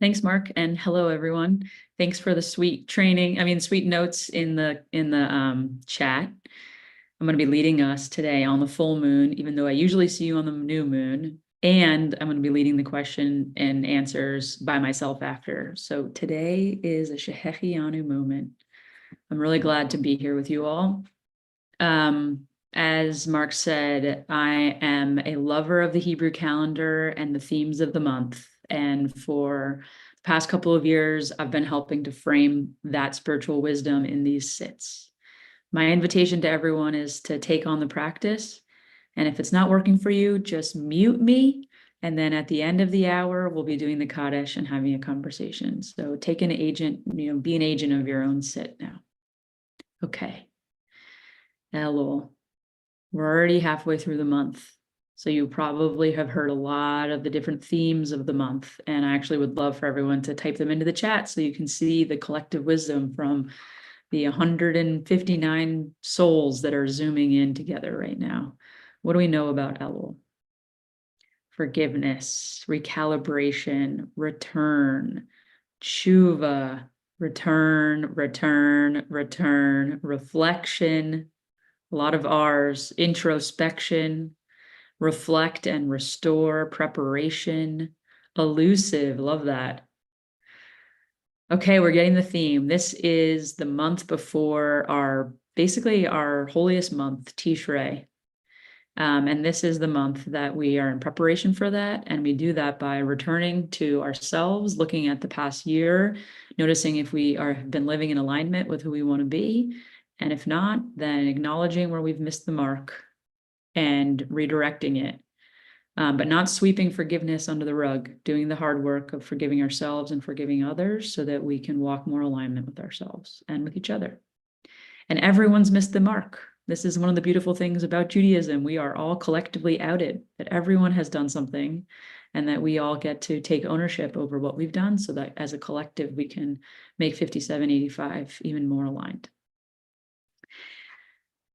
Thanks, Mark, and hello, everyone. Thanks for the sweet sweet notes in the chat. I'm going to be leading us today on the full moon, even though I usually see you on the new moon, and I'm going to be leading the question and answers by myself after. So today is a Shehechianu moment. I'm really glad to be here with you all. As Mark said, I am a lover of the Hebrew calendar and the themes of the month. And for the past couple of years, I've been helping to frame that spiritual wisdom in these sits. My invitation to everyone is to take on the practice. And if it's not working for you, just mute me. And then at the end of the hour, we'll be doing the Kaddish and having a conversation. So take an agent, be an agent of your own sit now. Okay. Elul. We're already halfway through the month. So you probably have heard a lot of the different themes of the month. And I actually would love for everyone to type them into the chat so you can see the collective wisdom from the 159 souls that are zooming in together right now. What do we know about Elul? Forgiveness, recalibration, return, tshuva, return, reflection, a lot of R's, introspection, reflect and restore, preparation, elusive, love that. Okay, we're getting the theme. This is the month before our holiest month, Tishrei. And this is the month that we are in preparation for that. And we do that by returning to ourselves, looking at the past year, noticing if we have been living in alignment with who we want to be. And if not, then acknowledging where we've missed the mark and redirecting it. But not sweeping forgiveness under the rug, doing the hard work of forgiving ourselves and forgiving others so that we can walk more alignment with ourselves and with each other. And everyone's missed the mark. This is one of the beautiful things about Judaism. We are all collectively outed, that everyone has done something and that we all get to take ownership over what we've done so that as a collective, we can make 5785 even more aligned.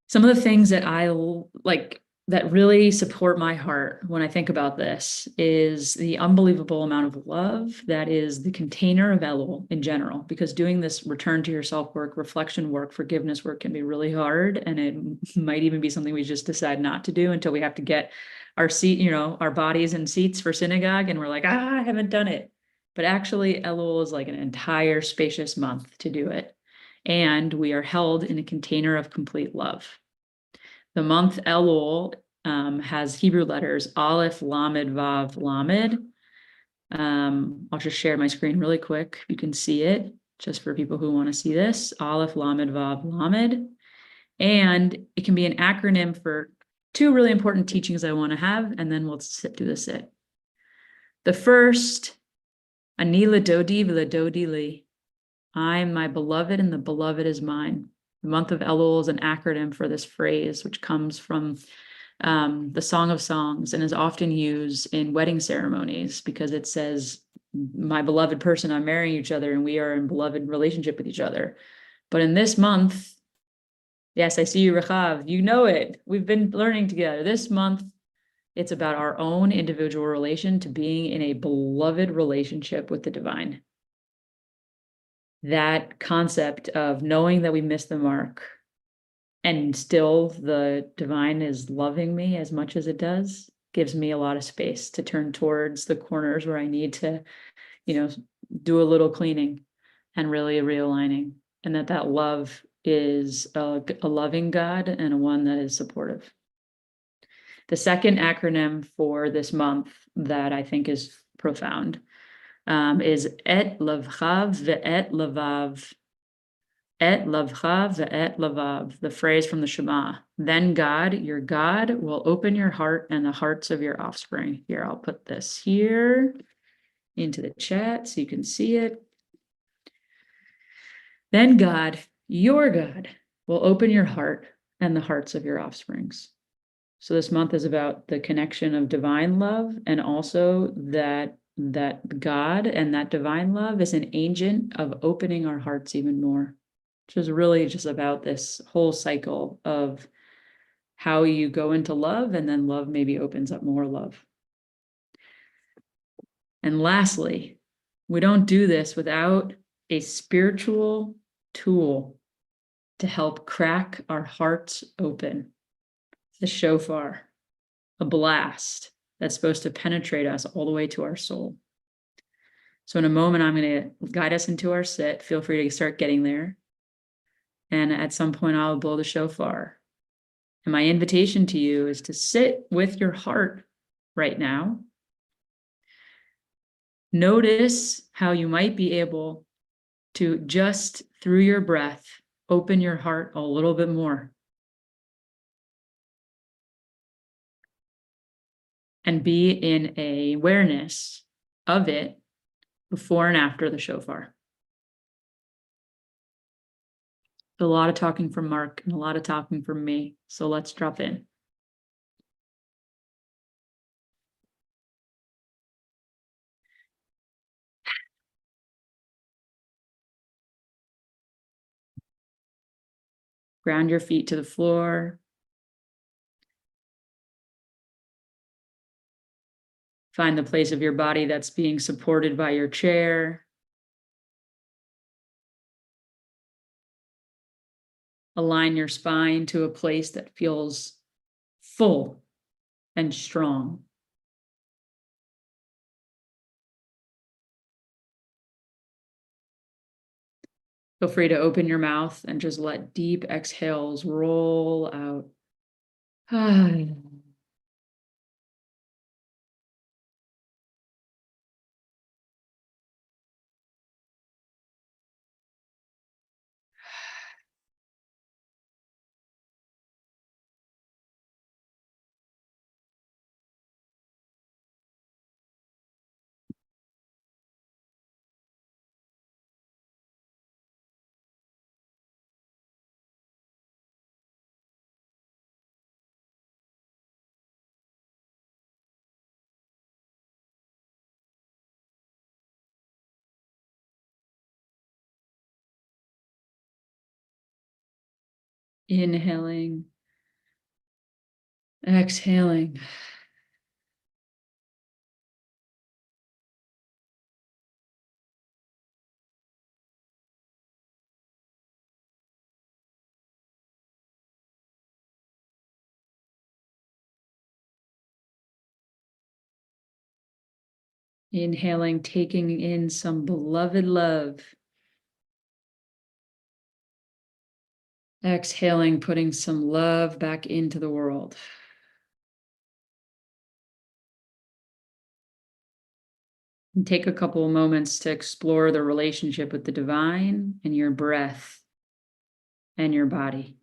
Some of the things that I like that really support my heart when I think about this is the unbelievable amount of love that is the container of Elul in general, because doing this return to yourself work, reflection work, forgiveness work can be really hard. And it might even be something we just decide not to do until we have to get our seat, our bodies in seats for synagogue. And we're like, I haven't done it. But actually Elul is like an entire spacious month to do it. And we are held in a container of complete love. The month Elul has Hebrew letters, Aleph, Lamed, Vav, Lamed. I'll just share my screen really quick. You can see it, just for people who want to see this. Aleph, Lamed, Vav, Lamed. And it can be an acronym for two really important teachings I want to have, and then we'll do the sit. The first, Ani Ladodi v'Ladodi li. I'm my beloved and the beloved is mine. The month of Elul is an acronym for this phrase, which comes from the Song of Songs and is often used in wedding ceremonies because it says, my beloved person, I'm marrying each other and we are in beloved relationship with each other. But in this month, yes, I see you, Rechav, you know it. We've been learning together. This month, it's about our own individual relation to being in a beloved relationship with the divine. That concept of knowing that we missed the mark and still the divine is loving me as much as it does gives me a lot of space to turn towards the corners where I need to, do a little cleaning and really realigning, and that love is a loving God and a one that is supportive. The second acronym for this month that I think is profound is et lavcha ve'et lavav. Et lavcha ve'et lavav, the phrase from the Shema. Then God, your God, will open your heart and the hearts of your offspring. Here, I'll put this here into the chat so you can see it. Then God, your God, will open your heart and the hearts of your offsprings. So this month is about the connection of divine love, and also that God and that divine love is an agent of opening our hearts even more, which is really just about this whole cycle of how you go into love, and then love maybe opens up more love. And lastly, We don't do this without a spiritual tool to help crack our hearts open. The shofar, a blast that's supposed to penetrate us all the way to our soul. So in a moment, I'm going to guide us into our sit. Feel free to start getting there. And at some point, I'll blow the shofar. And my invitation to you is to sit with your heart right now. Notice how you might be able to just through your breath, open your heart a little bit more. And be in a awareness of it before and after the shofar. A lot of talking from Mark and a lot of talking from me. So let's drop in. Ground your feet to the floor. Find the place of your body that's being supported by your chair. Align your spine to a place that feels full and strong. Feel free to open your mouth and just let deep exhales roll out. Inhaling, exhaling. Inhaling, taking in some beloved love. Exhaling, putting some love back into the world. And take a couple of moments to explore the relationship with the divine and your breath and your body.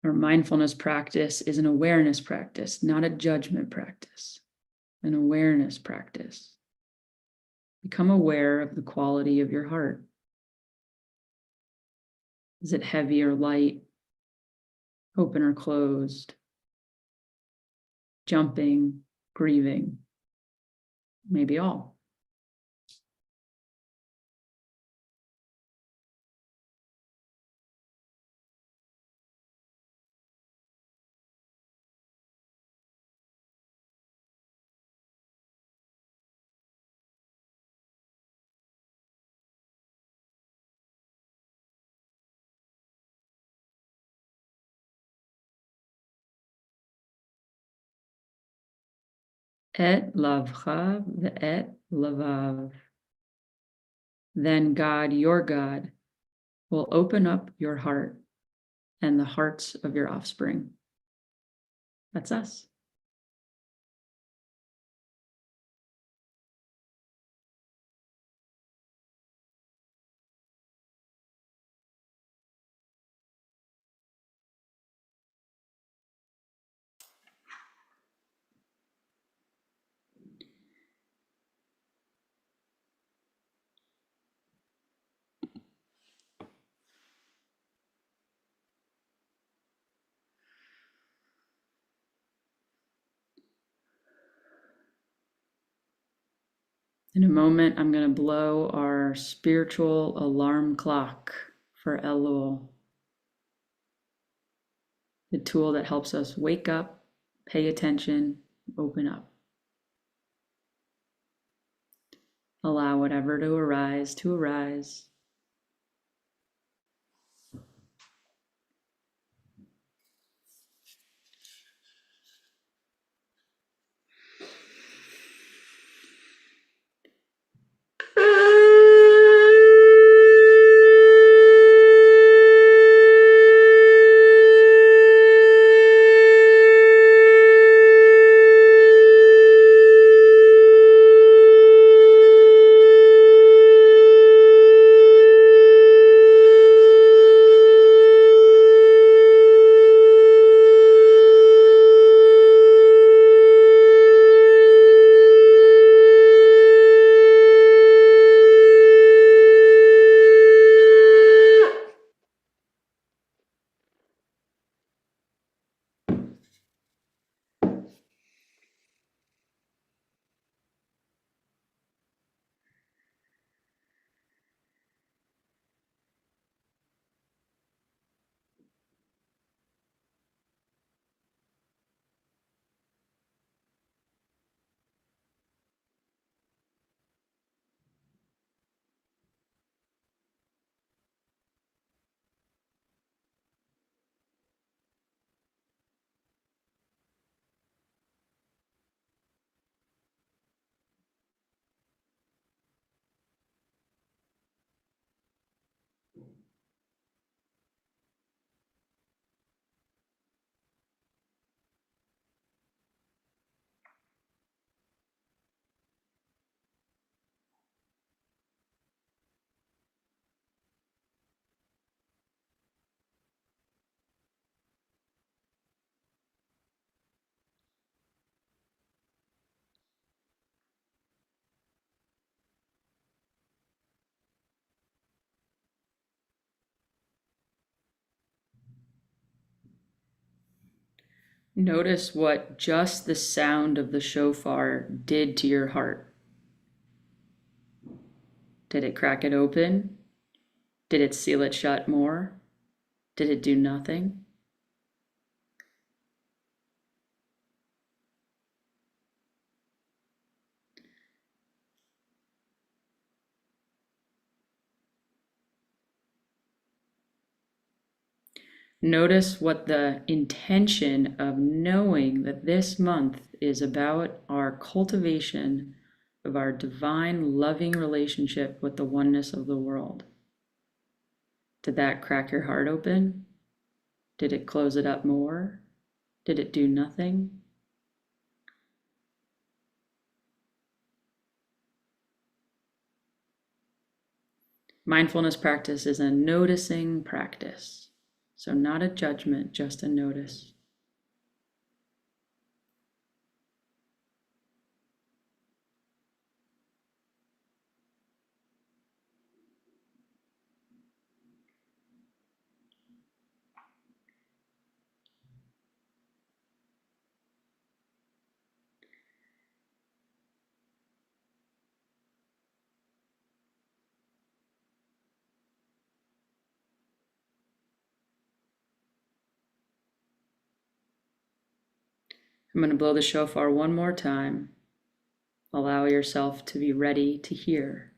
Our mindfulness practice is an awareness practice, not a judgment practice, an awareness practice. Become aware of the quality of your heart. Is it heavy or light? Open or closed? Jumping, grieving? Maybe all. Et lavcha ve'et lavav. Then God, your God, will open up your heart and the hearts of your offspring. That's us. In a moment, I'm going to blow our spiritual alarm clock for Elul, the tool that helps us wake up, pay attention, open up. Allow whatever to arise to arise. Notice what just the sound of the shofar did to your heart. Did it crack it open? Did it seal it shut more? Did it do nothing? Notice what the intention of knowing that this month is about our cultivation of our divine, loving relationship with the oneness of the world. Did that crack your heart open? Did it close it up more? Did it do nothing? Mindfulness practice is a noticing practice. So not a judgment, just a notice. I'm going to blow the shofar one more time. Allow yourself to be ready to hear.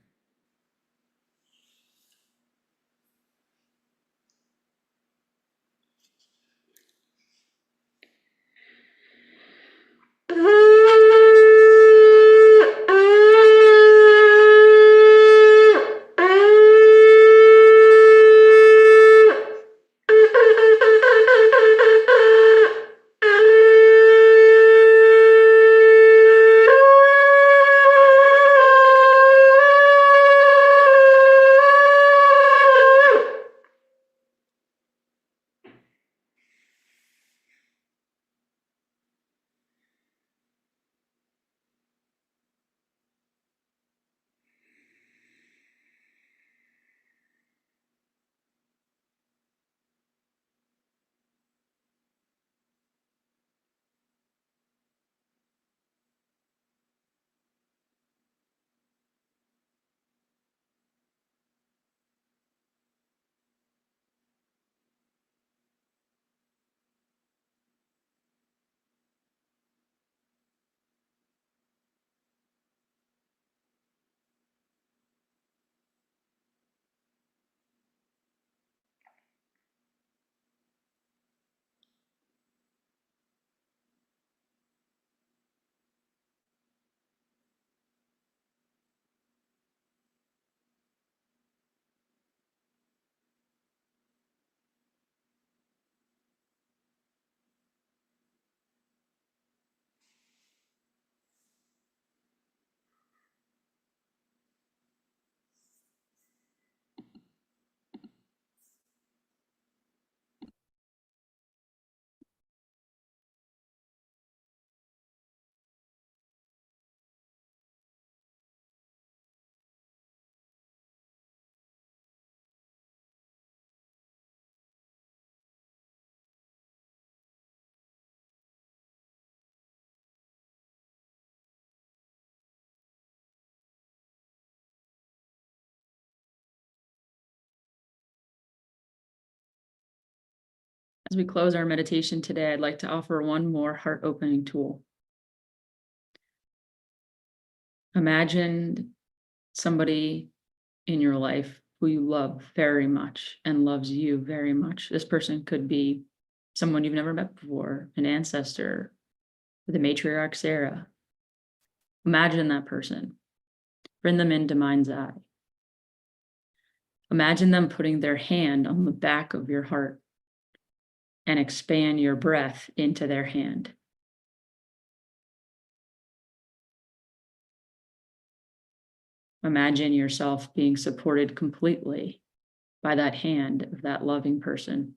As we close our meditation today, I'd like to offer one more heart-opening tool. Imagine somebody in your life who you love very much and loves you very much. This person could be someone you've never met before, an ancestor, the matriarch Sarah. Imagine that person. Bring them into mind's eye. Imagine them putting their hand on the back of your heart and expand your breath into their hand. Imagine yourself being supported completely by that hand of that loving person.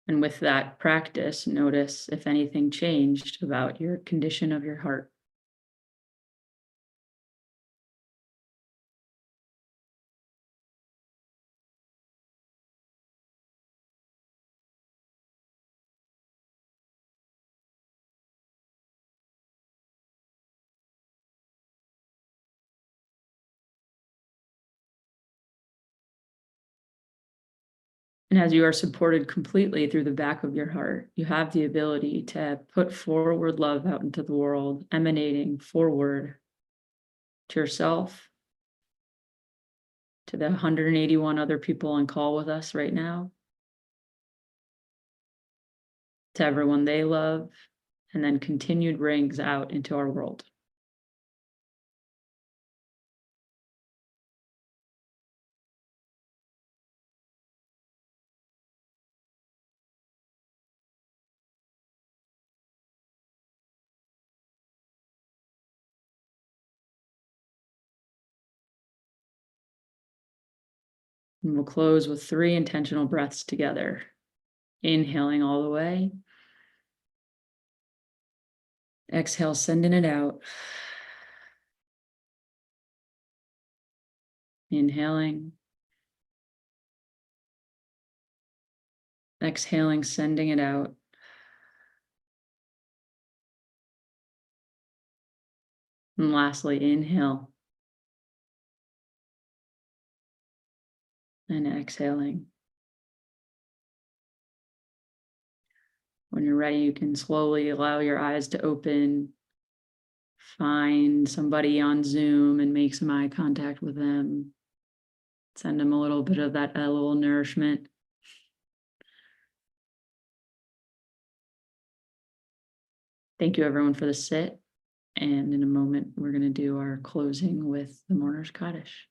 And with that practice, notice if anything changed about your condition of your heart. And as you are supported completely through the back of your heart, you have the ability to put forward love out into the world, emanating forward to yourself, to the 181 other people on call with us right now, to everyone they love, and then continued rings out into our world. And we'll close with 3 intentional breaths together. Inhaling all the way. Exhale, sending it out. Inhaling. Exhaling, sending it out. And lastly, inhale. And exhaling. When you're ready, you can slowly allow your eyes to open. Find somebody on Zoom and make some eye contact with them. Send them a little bit of that a little nourishment. Thank you, everyone, for the sit. And in a moment, we're going to do our closing with the Mourner's Kaddish.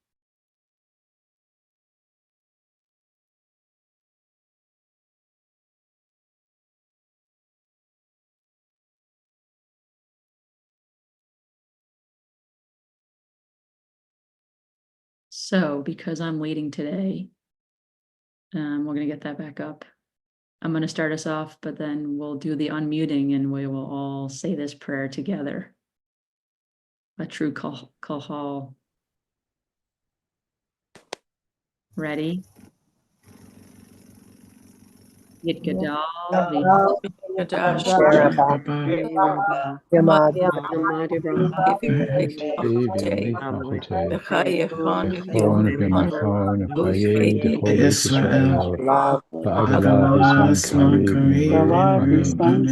So, because I'm leading today, we're going to get that back up. I'm going to start us off, but then we'll do the unmuting and we will all say this prayer together. A true kahal. Ready? Yit gadal Vishlavaki Pa'al Vishman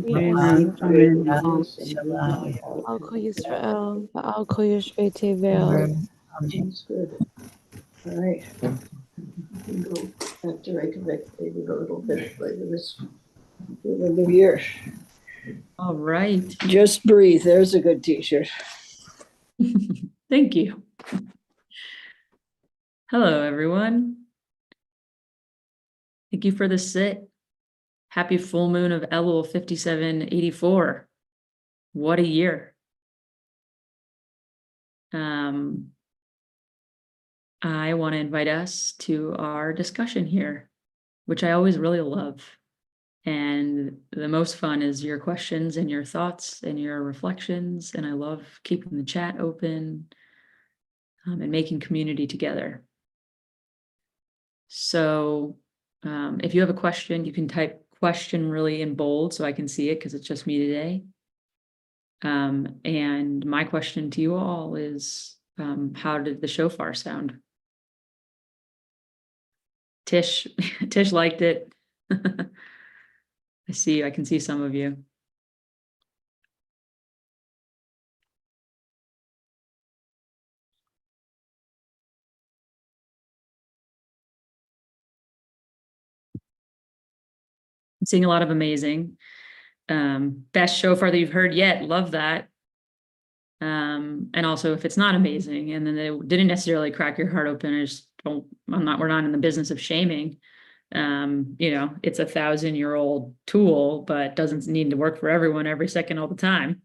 Elam Al Kol Yisrael, Al Kol Yoshvei Tevel. That's good. All right. We can go back to Reykjavik maybe a little bit later this new year. All right. Just breathe. There's a good t-shirt. Thank you. Hello, everyone. Thank you for the sit. Happy full moon of Elul 5784. What a year. I want to invite us to our discussion here, which I always really love. And the most fun is your questions and your thoughts and your reflections. And I love keeping the chat open and making community together. So if you have a question, you can type question really in bold so I can see it because it's just me today. And my question to you all is, how did the shofar sound? Tish liked it. I can see some of you. I'm seeing a lot of amazing. Best shofar that you've heard yet. Love that. And also if it's not amazing and then they didn't necessarily crack your heart open, we're not in the business of shaming. It's a 1,000-year-old tool, but doesn't need to work for everyone every second all the time.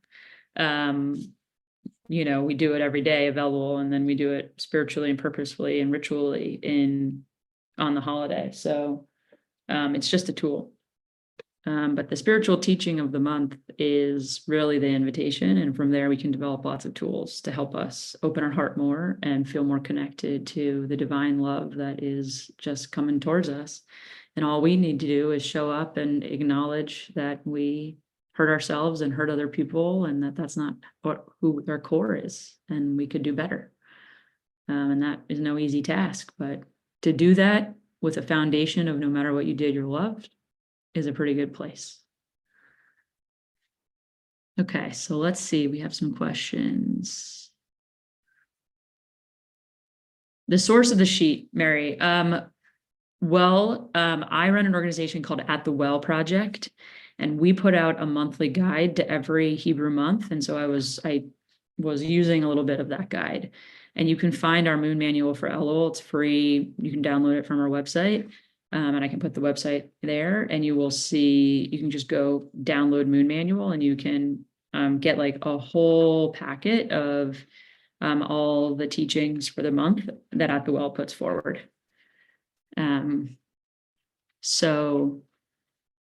We do it every day available, and then we do it spiritually and purposefully and ritually on the holiday. So it's just a tool. But the spiritual teaching of the month is really the invitation. And from there, we can develop lots of tools to help us open our heart more and feel more connected to the divine love that is just coming towards us. And all we need to do is show up and acknowledge that we hurt ourselves and hurt other people, and that's not who our core is, and we could do better. And that is no easy task, but to do that with a foundation of no matter what you did, you're loved, is a pretty good place. Okay, so let's see. We have some questions. The source of the sheet, Mary. I run an organization called At the Well Project, and we put out a monthly guide to every Hebrew month. And so I was using a little bit of that guide. And you can find our moon manual for Elul. It's free. You can download it from our website. And I can put the website there, and you can just go download Moon Manual, and you can get like a whole packet of all the teachings for the month that At the Well puts forward. So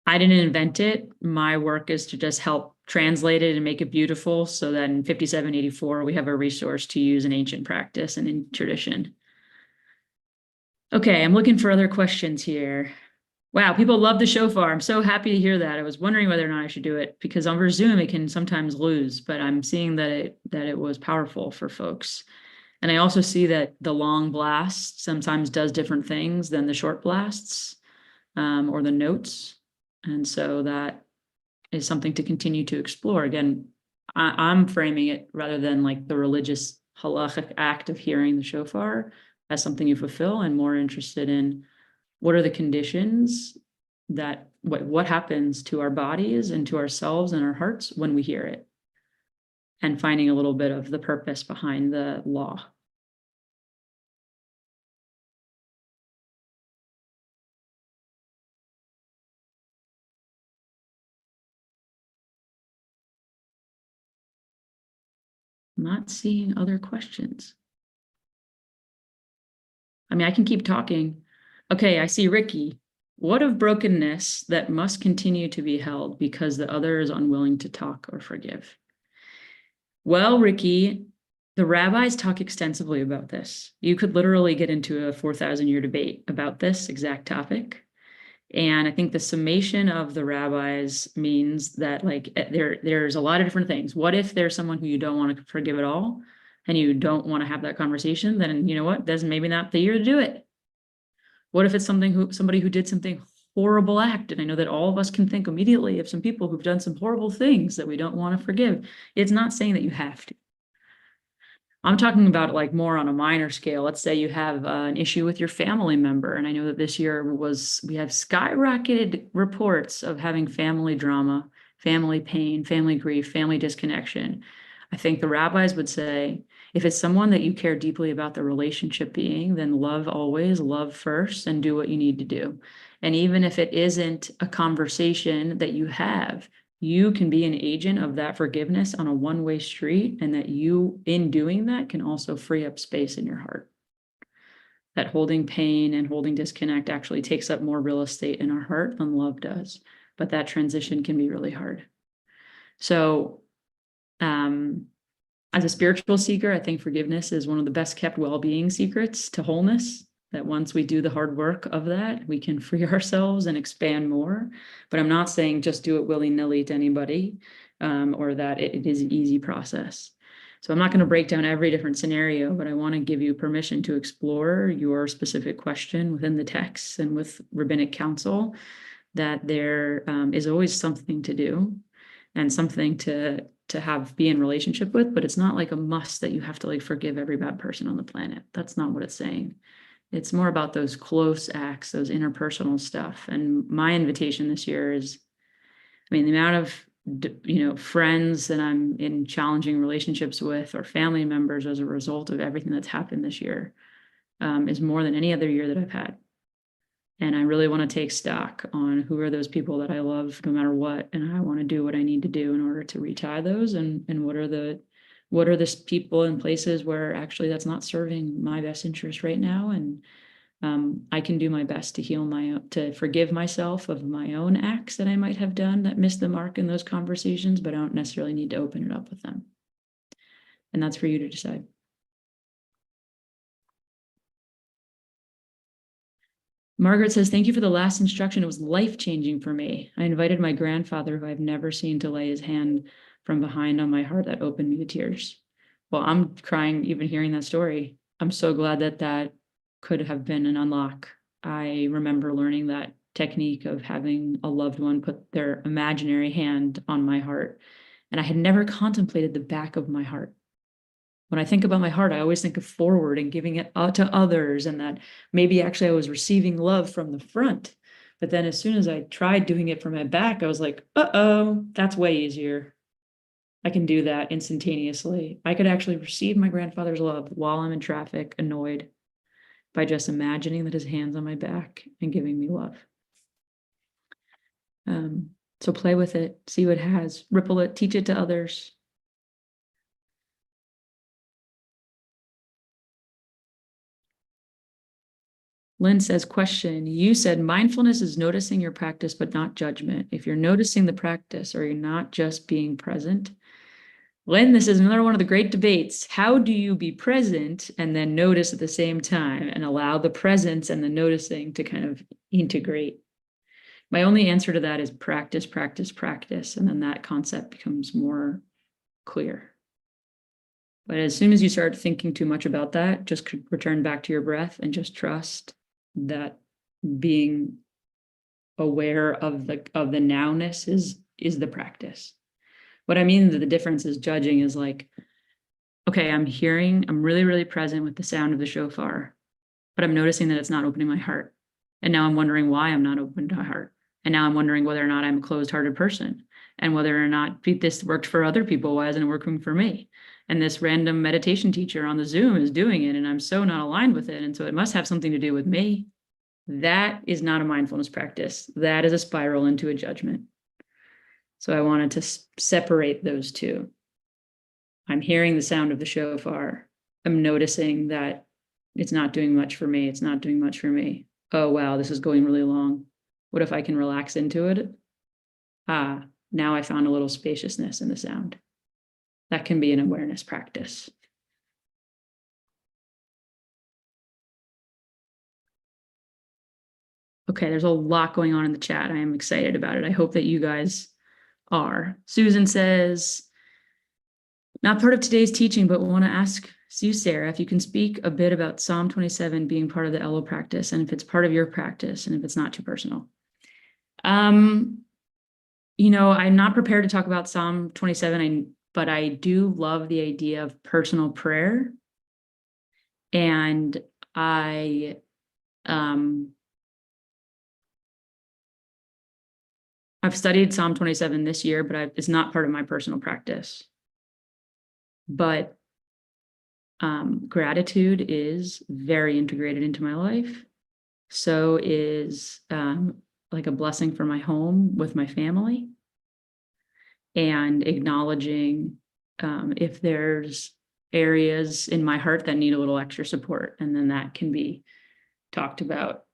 I didn't invent it. My work is to just help translate it and make it beautiful so that in 5784, we have a resource to use in ancient practice and in tradition. Okay, I'm looking for other questions here. Wow, people love the shofar. I'm so happy to hear that. I was wondering whether or not I should do it because over Zoom it can sometimes lose, but I'm seeing that it was powerful for folks. And I also see that the long blast sometimes does different things than the short blasts or the notes. And so that is something to continue to explore. Again, I'm framing it rather than like the religious halachic act of hearing the shofar as something you fulfill, and more interested in what are the conditions that what happens to our bodies and to ourselves and our hearts when we hear it, and finding a little bit of the purpose behind the law. I'm not seeing other questions. I mean, I can keep talking. Okay, I see Ricky. What of brokenness that must continue to be held because the other is unwilling to talk or forgive? Well, Ricky, the rabbis talk extensively about this. You could literally get into a 4,000-year debate about this exact topic. And I think the summation of the rabbis means that like there's a lot of different things. What if there's someone who you don't want to forgive at all and you don't want to have that conversation? Then you know what? That's maybe not the year to do it. What if it's somebody who did something horrible act? And I know that all of us can think immediately of some people who've done some horrible things that we don't want to forgive. It's not saying that you have to. I'm talking about like more on a minor scale. Let's say you have an issue with your family member. And I know that this year we have skyrocketed reports of having family drama, family pain, family grief, family disconnection. I think the rabbis would say If it's someone that you care deeply about the relationship being, then love always, love first, and do what you need to do. And even if it isn't a conversation that you have, you can be an agent of that forgiveness on a one-way street, and that you, in doing that, can also free up space in your heart. That holding pain and holding disconnect actually takes up more real estate in our heart than love does. But that transition can be really hard. So, as a spiritual seeker, I think forgiveness is one of the best kept well-being secrets to wholeness. That once we do the hard work of that, we can free ourselves and expand more. But I'm not saying just do it willy-nilly to anybody, or that it is an easy process. So I'm not going to break down every different scenario, but I want to give you permission to explore your specific question within the text and with rabbinic counsel, that there is always something to do and something to be in relationship with, but it's not like a must that you have to like forgive every bad person on the planet. That's not what it's saying. It's more about those close acts, those interpersonal stuff. And my invitation this year is, I mean, the amount of friends that I'm in challenging relationships with, or family members as a result of everything that's happened this year, is more than any other year that I've had. And I really want to take stock on who are those people that I love no matter what, and I want to do what I need to do in order to retie those, and what are the people and places where actually that's not serving my best interest right now, and I can do my best to heal to forgive myself of my own acts that I might have done that missed the mark in those conversations, but I don't necessarily need to open it up with them. And that's for you to decide. Margaret says, thank you for the last instruction. It was life-changing for me. I invited my grandfather, who I've never seen, to lay his hand from behind on my heart. That opened me to tears. Well, I'm crying even hearing that story. I'm so glad that could have been an unlock. I remember learning that technique of having a loved one put their imaginary hand on my heart. And I had never contemplated the back of my heart. When I think about my heart, I always think of forward and giving it to others, and that maybe actually I was receiving love from the front. But then as soon as I tried doing it from my back, I was like, uh-oh, that's way easier. I can do that instantaneously. I could actually receive my grandfather's love while I'm in traffic, annoyed, by just imagining that his hand's on my back and giving me love. So play with it, see what it has, ripple it, teach it to others. Lynn says, question, you said mindfulness is noticing your practice, but not judgment. If you're noticing the practice, or you're not just being present. Lynn, this is another one of the great debates. How do you be present and then notice at the same time, and allow the presence and the noticing to kind of integrate? My only answer to that is practice, practice, practice. And then that concept becomes more clear. But as soon as you start thinking too much about that, just return back to your breath and just trust that being aware of the nowness is the practice. What I mean that the difference is judging is like, okay, I'm really, really present with the sound of the shofar, but I'm noticing that it's not opening my heart. And now I'm wondering why I'm not open to my heart. And now I'm wondering whether or not I'm a closed-hearted person, and whether or not this worked for other people. Why isn't it working for me? And this random meditation teacher on the Zoom is doing it, and I'm so not aligned with it. And so it must have something to do with me. That is not a mindfulness practice. That is a spiral into a judgment. So I wanted to separate those two. I'm hearing the sound of the shofar. I'm noticing that it's not doing much for me. It's not doing much for me. Oh, wow, this is going really long. What if I can relax into it? Now I found a little spaciousness in the sound. That can be an awareness practice. Okay, there's a lot going on in the chat. I am excited about it. I hope that you guys are. Susan says, not part of today's teaching, but want to ask you, Sarah, if you can speak a bit about Psalm 27 being part of the Elo practice, and if it's part of your practice, and if it's not too personal. I'm not prepared to talk about Psalm 27, but I do love the idea of personal prayer. And I've studied Psalm 27 this year, but it's not part of my personal practice. But Gratitude is very integrated into my life. So is like a blessing for my home with my family, and acknowledging if there's areas in my heart that need a little extra support, and then that can be talked about.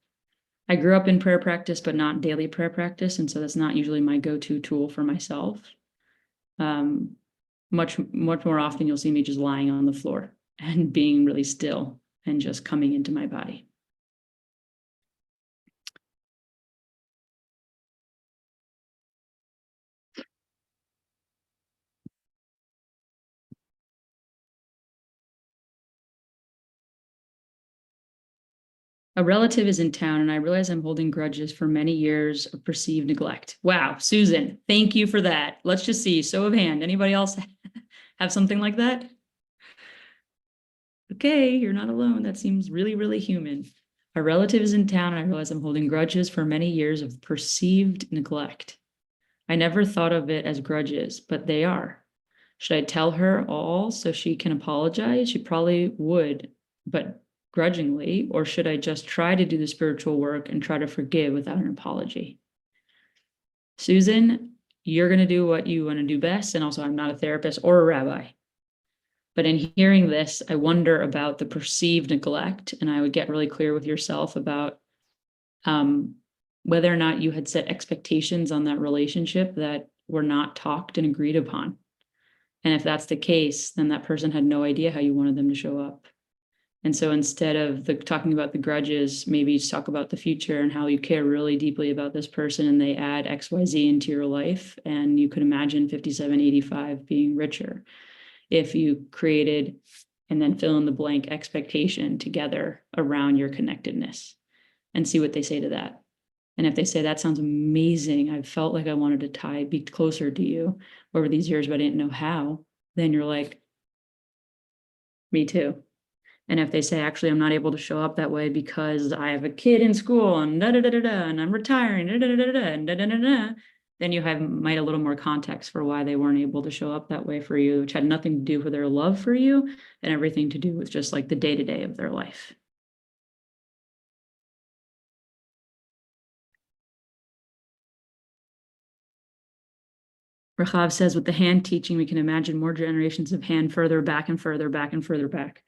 I grew up in prayer practice, but not daily prayer practice, and so that's not usually my go-to tool for myself. Much more often you'll see me just lying on the floor and being really still and just coming into my body. A relative is in town, and I realize I'm holding grudges for many years of perceived neglect. Wow, Susan, thank you for that. Let's just see, show of hand. Anybody else have something like that? Okay, you're not alone. That seems really, really human. A relative is in town, and I realize I'm holding grudges for many years of perceived neglect. I never thought of it as grudges, but they are. Should I tell her all so she can apologize? She probably would, but grudgingly, or should I just try to do the spiritual work and try to forgive without an apology? Susan, you're going to do what you want to do best. And also, I'm not a therapist or a rabbi. But in hearing this, I wonder about the perceived neglect, and I would get really clear with yourself about whether or not you had set expectations on that relationship that were not talked and agreed upon. And if that's the case, then that person had no idea how you wanted them to show up. And so instead of talking about the grudges, maybe just talk about the future and how you care really deeply about this person, and they add XYZ into your life. And you could imagine 5785 being richer if you created, and then fill in the blank, expectation together around your connectedness, and see what they say to that. And if they say, that sounds amazing, I felt like I wanted to be closer to you over these years, but I didn't know how, then you're like, me too. And if they say, actually, I'm not able to show up that way because I have a kid in school and and I'm retiring, and then you might have a little more context for why they weren't able to show up that way for you, which had nothing to do with their love for you and everything to do with just like the day-to-day of their life. Rachav says, with the hand teaching, we can imagine more generations of hand further back and further back and further back.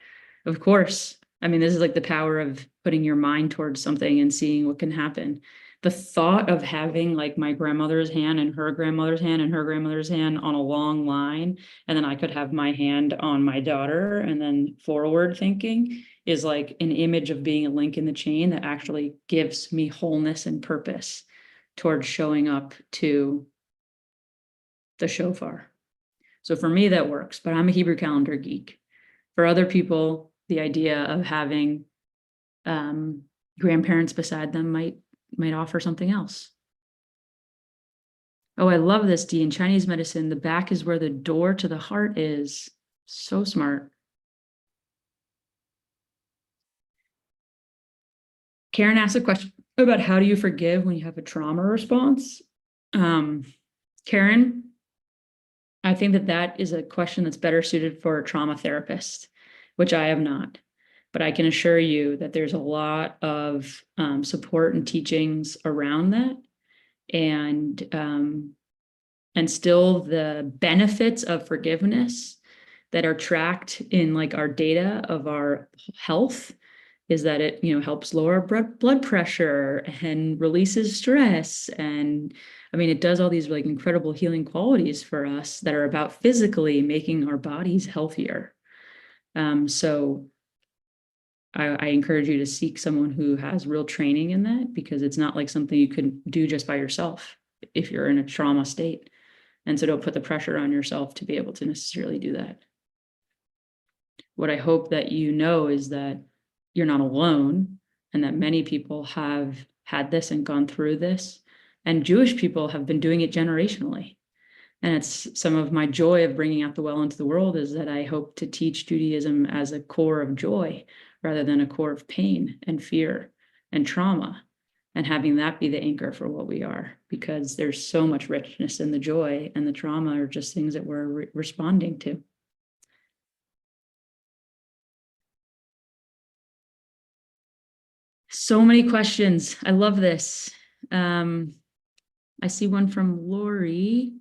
Of course. I mean, this is like the power of putting your mind towards something and seeing what can happen. The thought of having like my grandmother's hand and her grandmother's hand and her grandmother's hand on a long line, and then I could have my hand on my daughter, and then forward thinking is like an image of being a link in the chain that actually gives me wholeness and purpose towards showing up to the shofar. So for me, that works, but I'm a Hebrew calendar geek. For other people, the idea of having grandparents beside them might offer something else. Oh, I love this, Dee. In Chinese medicine, the back is where the door to the heart is. So smart. Karen asked a question about how do you forgive when you have a trauma response? Karen, I think that is a question that's better suited for a trauma therapist, which I have not. But I can assure you that there's a lot of support and teachings around that, and still the benefits of forgiveness that are tracked in like our data of our health is that it helps lower blood pressure and releases stress, and I mean it does all these like incredible healing qualities for us that are about physically making our bodies healthier. So I encourage you to seek someone who has real training in that, because it's not like something you could do just by yourself if you're in a trauma state. And so don't put the pressure on yourself to be able to necessarily do that. What I hope that you know is that you're not alone, and that many people have had this and gone through this, and Jewish people have been doing it generationally. And it's some of my joy of bringing out the well into the world is that I hope to teach Judaism as a core of joy rather than a core of pain and fear and trauma, and having that be the anchor for what we are, because there's so much richness in the joy, and the trauma are just things that we're responding to. So many questions. I love this. I see one from Lori.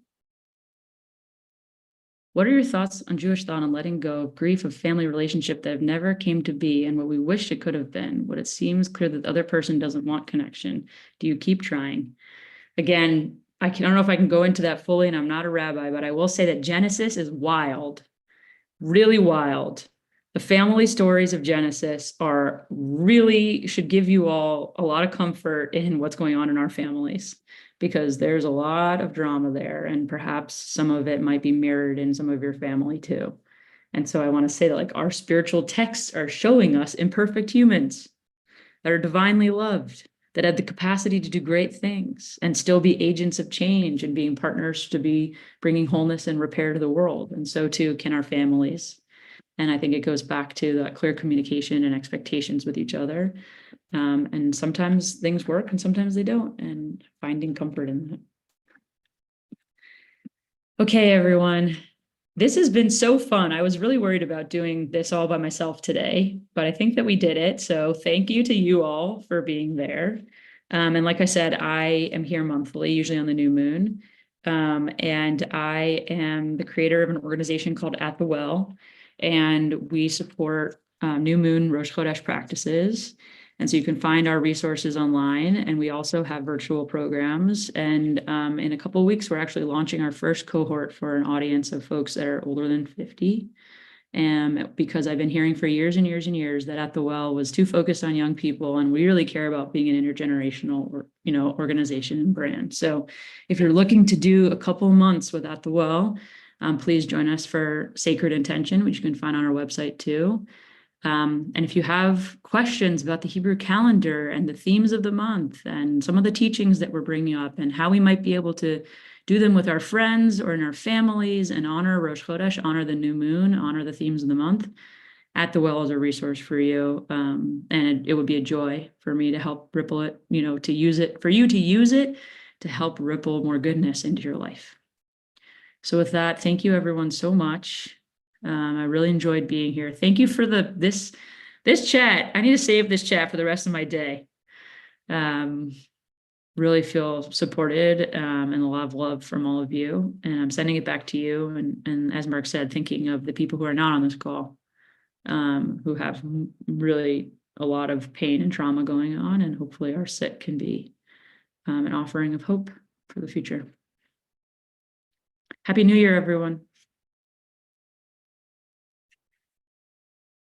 What are your thoughts on Jewish thought on letting go of grief of family relationship that have never came to be and what we wish it could have been? What it seems clear that the other person doesn't want connection. Do you keep trying? Again, I don't know if I can go into that fully, and I'm not a rabbi, but I will say that Genesis is wild, really wild. The family stories of Genesis are really should give you all a lot of comfort in what's going on in our families, because there's a lot of drama there, and perhaps some of it might be mirrored in some of your family too. And so I want to say that, like, our spiritual texts are showing us imperfect humans that are divinely loved, that have the capacity to do great things and still be agents of change and being partners to be bringing wholeness and repair to the world. And so too can our families. And I think it goes back to that clear communication and expectations with each other. And sometimes things work and sometimes they don't, and finding comfort in that. Okay, everyone. This has been so fun. I was really worried about doing this all by myself today, but I think that we did it. So thank you to you all for being there. And like I said, I am here monthly, usually on the new moon. And I am the creator of an organization called At the Well, and we support new moon Rosh Chodesh practices. And so you can find our resources online, and we also have virtual programs. And in a couple of weeks, we're actually launching our first cohort for an audience of folks that are older than 50. And because I've been hearing for years and years and years that At the Well was too focused on young people, and we really care about being an intergenerational, organization and brand. So if you're looking to do a couple months with At the Well, please join us for Sacred Intention, which you can find on our website too. And if you have questions about the Hebrew calendar and the themes of the month and some of the teachings that we're bringing up and how we might be able to do them with our friends or in our families and honor Rosh Chodesh, honor the new moon, honor the themes of the month, At the Well is a resource for you. And it would be a joy for me to help ripple it, to use it, for you to use it to help ripple more goodness into your life. So with that, thank you everyone so much. I really enjoyed being here. Thank you for this chat. I need to save this chat for the rest of my day. Really feel supported and a lot of love from all of you. And I'm sending it back to you. And as Mark said, thinking of the people who are not on this call, who have really a lot of pain and trauma going on. And hopefully our sit can be an offering of hope for the future. Happy New Year, everyone.